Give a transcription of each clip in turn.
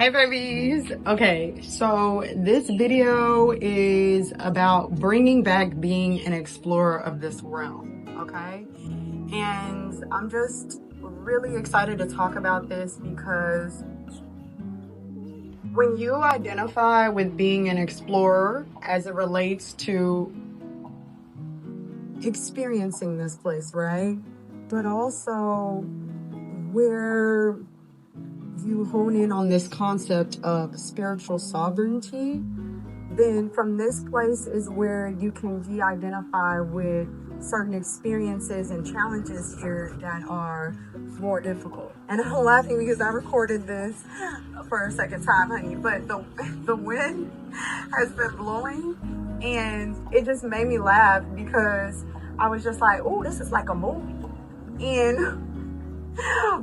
Hey babies. Okay, so this video is about bringing back being an explorer of this realm, okay? And I'm just really excited to talk about this because when you identify with being an explorer as it relates to experiencing this place, right? But also where you hone in on this concept of spiritual sovereignty, then from this place is where you can de-identify with certain experiences and challenges here that are more difficult. And I'm laughing because I recorded this for a second time, honey, but the wind has been blowing and it just made me laugh because I was just like, oh, this is like a movie. And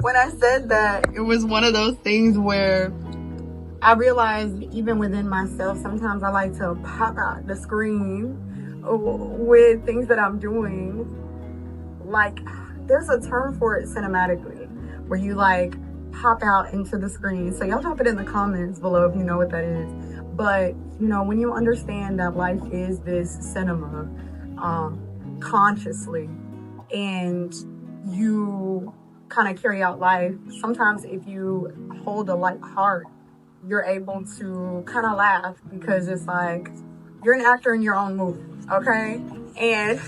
when I said that, it was one of those things where I realized even within myself, sometimes I like to pop out the screen with things that I'm doing. Like, there's a term for it cinematically, where you like pop out into the screen. So y'all drop it in the comments below if you know what that is. But, you know, when you understand that life is this cinema consciously, and you kind of carry out life, sometimes if you hold a light heart, you're able to kind of laugh because it's like you're an actor in your own movie, okay? And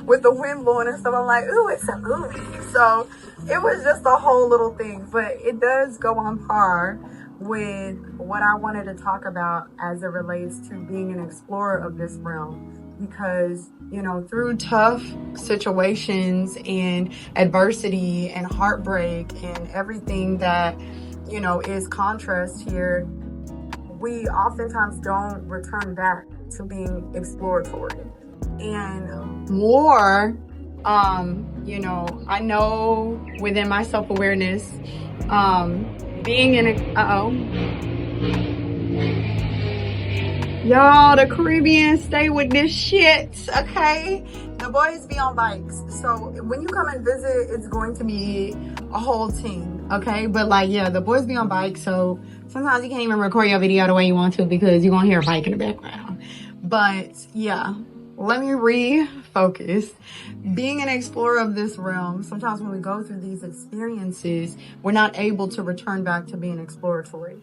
with the wind blowing and stuff, I'm like, ooh, it's a movie. So it was just a whole little thing, but it does go on par with what I wanted to talk about as it relates to being an explorer of this realm. Because, you know, through tough situations and adversity and heartbreak and everything that, you know, is contrast here, we oftentimes don't return back to being exploratory. And more, you know, I know within my self-awareness, being in a, y'all, the Caribbean stay with this shit, okay? The boys be on bikes. So when you come and visit, it's going to be a whole team, okay? But like, yeah, the boys be on bikes. So sometimes you can't even record your video the way you want to because you're going to hear a bike in the background. But yeah, let me refocus. Being an explorer of this realm, sometimes when we go through these experiences, we're not able to return back to being exploratory.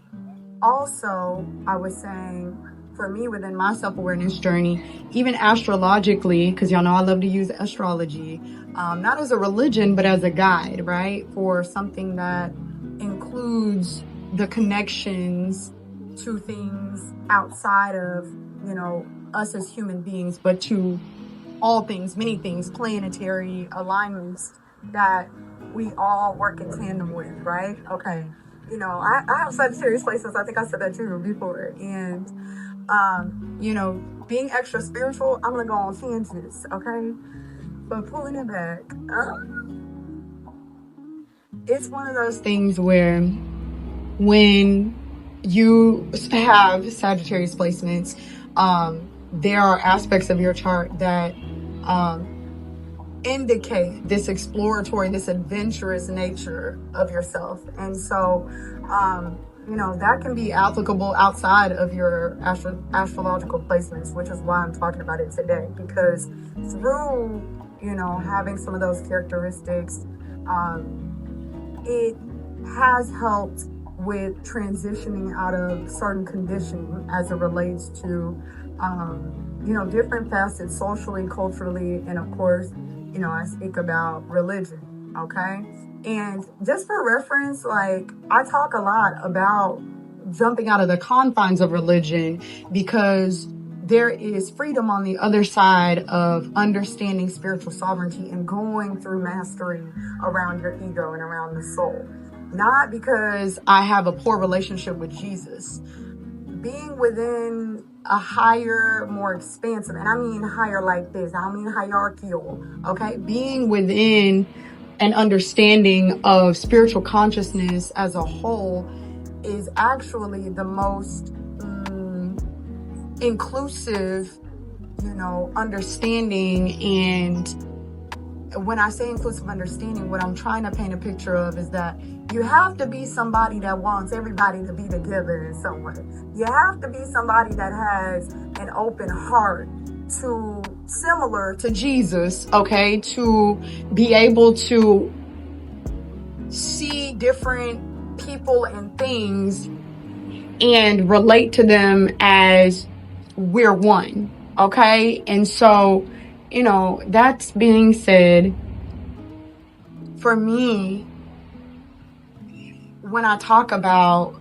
Also, I was saying, for me within my self-awareness journey, even astrologically, because y'all know I love to use astrology, not as a religion, but as a guide, right? For something that includes the connections to things outside of, you know, us as human beings, but to all things, many things, planetary alignments that we all work in tandem with, right? Okay. You know, I have Sagittarius places. I think I said that to you before. And, you know, being extra spiritual, I'm going to go on tangents, okay? But pulling it back, it's one of those things where when you have Sagittarius placements, there are aspects of your chart that indicate this exploratory, this adventurous nature of yourself. And so, you know, that can be applicable outside of your astrological placements, which is why I'm talking about it today. Because through, you know, having some of those characteristics, it has helped with transitioning out of certain conditioning as it relates to, you know, different facets socially, culturally, and of course, you know, I speak about religion, okay? And just for reference, like, I talk a lot about jumping out of the confines of religion because there is freedom on the other side of understanding spiritual sovereignty and going through mastery around your ego and around the soul. Not because I have a poor relationship with Jesus. Being within a higher, more expansive, and I mean higher like this, I don't mean hierarchical, okay? Being within an understanding of spiritual consciousness as a whole is actually the most inclusive, you know, understanding. And when I say inclusive understanding, what I'm trying to paint a picture of is that You have to be somebody that wants everybody to be together in some way. You have to be somebody that has an open heart to, similar to Jesus, okay, to be able to see different people and things and relate to them as we're one, okay? And so, that's being said, for me, when I talk about,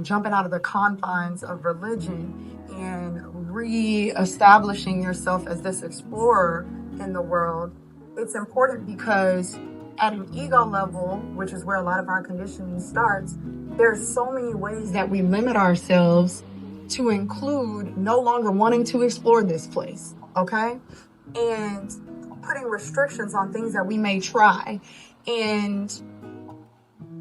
jumping out of the confines of religion and re-establishing yourself as this explorer in the world, it's important because at an ego level, which is where a lot of our conditioning starts, there's so many ways that we limit ourselves, to include no longer wanting to explore this place, okay? And putting restrictions on things that we may try. And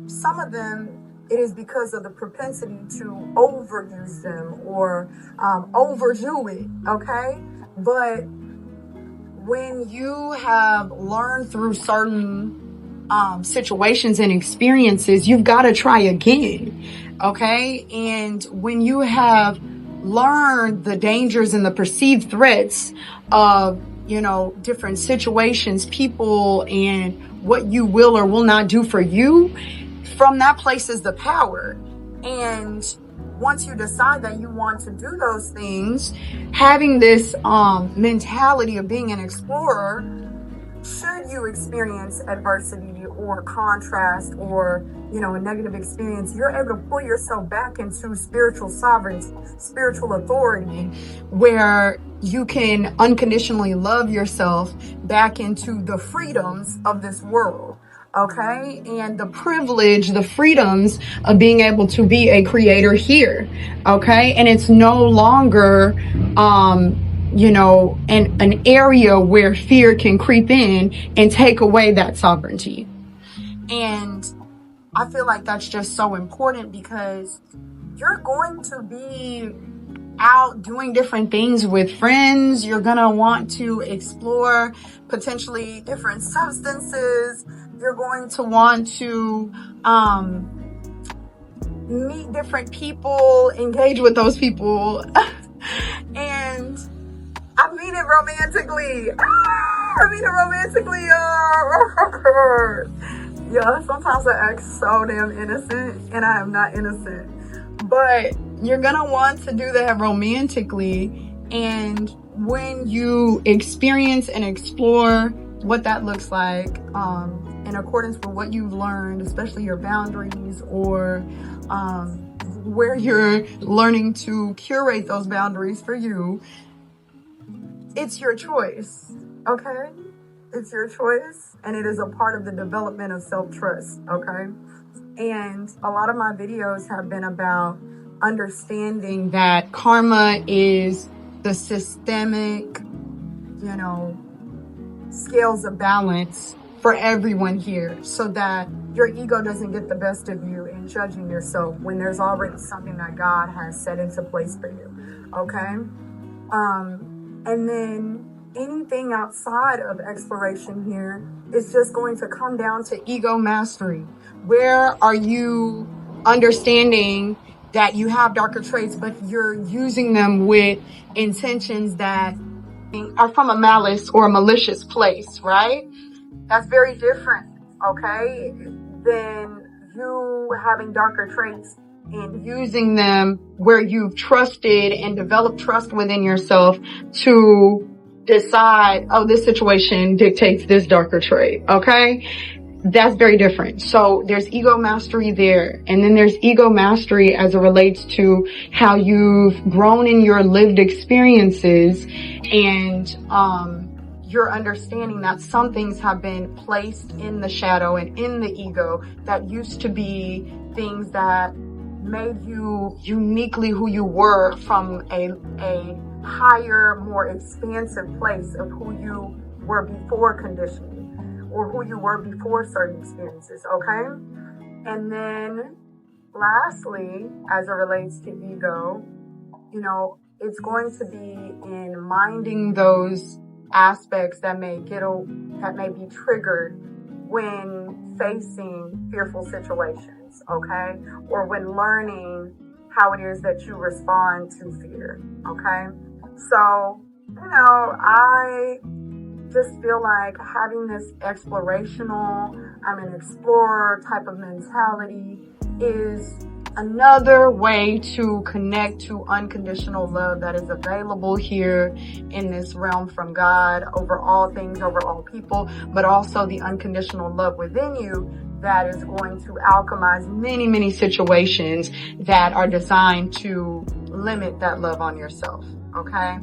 some of them, it is because of the propensity to overuse them or overdo it, okay? But when you have learned through certain situations and experiences, you've got to try again, okay? And when you have learned the dangers and the perceived threats of, different situations, people, and what you will or will not do for you, from that place is the power. And once you decide that you want to do those things, having this mentality of being an explorer, should you experience adversity or contrast or, a negative experience, you're able to pull yourself back into spiritual sovereignty, spiritual authority, where you can unconditionally love yourself back into the freedoms of this world. Okay, and the privilege, the freedoms of being able to be a creator here. Okay, and it's no longer an area where fear can creep in and take away that sovereignty. And I feel like that's just so important, because you're going to be out doing different things with friends. You're going to want to explore potentially different substances. You're going to want to meet different people, engage with those people. And I mean it romantically. Yeah, sometimes I act so damn innocent, and I am not innocent. But you're gonna want to do that romantically. And when you experience and explore what that looks like, in accordance with what you've learned, especially your boundaries, or where you're learning to curate those boundaries for you, it's your choice, okay? It's your choice, and it is a part of the development of self-trust, okay? And a lot of my videos have been about understanding that karma is the systemic, scales of balance for everyone here, so that your ego doesn't get the best of you in judging yourself when there's already something that God has set into place for you, okay? And then anything outside of exploration here is just going to come down to ego mastery. Where are you understanding that you have darker traits, but you're using them with intentions that are from a malice or a malicious place, right? That's very different, okay, than you having darker traits and using them where you've trusted and developed trust within yourself to decide, oh, this situation dictates this darker trait, okay? That's very different. So there's ego mastery there. And then there's ego mastery as it relates to how you've grown in your lived experiences, and you're understanding that some things have been placed in the shadow and in the ego that used to be things that made you uniquely who you were from a higher, more expansive place of who you were before conditioning, or who you were before certain experiences, okay? And then lastly, as it relates to ego, it's going to be in minding those aspects that may be triggered when facing fearful situations, okay? Or when learning how it is that you respond to fear, okay? So, I just feel like having this explorational, I'm an explorer type of mentality is another way to connect to unconditional love that is available here in this realm from God over all things, over all people, but also the unconditional love within you that is going to alchemize many, many situations that are designed to limit that love on yourself, okay?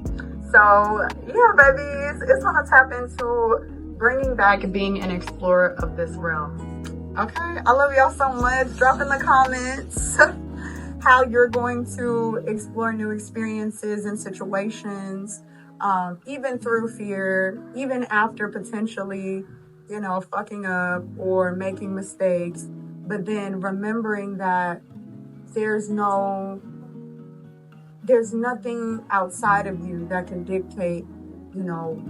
So, yeah, baby, it's gonna tap into bringing back being an explorer of this realm. Okay, I love y'all so much. Drop in the comments how you're going to explore new experiences and situations, even through fear, even after potentially, fucking up or making mistakes. But then remembering that there's nothing outside of you that can dictate,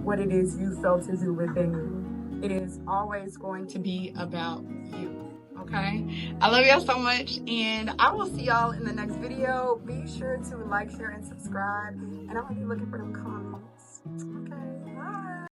what it is you felt to do within you. It is always going to be about you, okay? I love y'all so much, and I will see y'all in the next video. Be sure to like, share, and subscribe, and I'm gonna be looking for them comments, okay?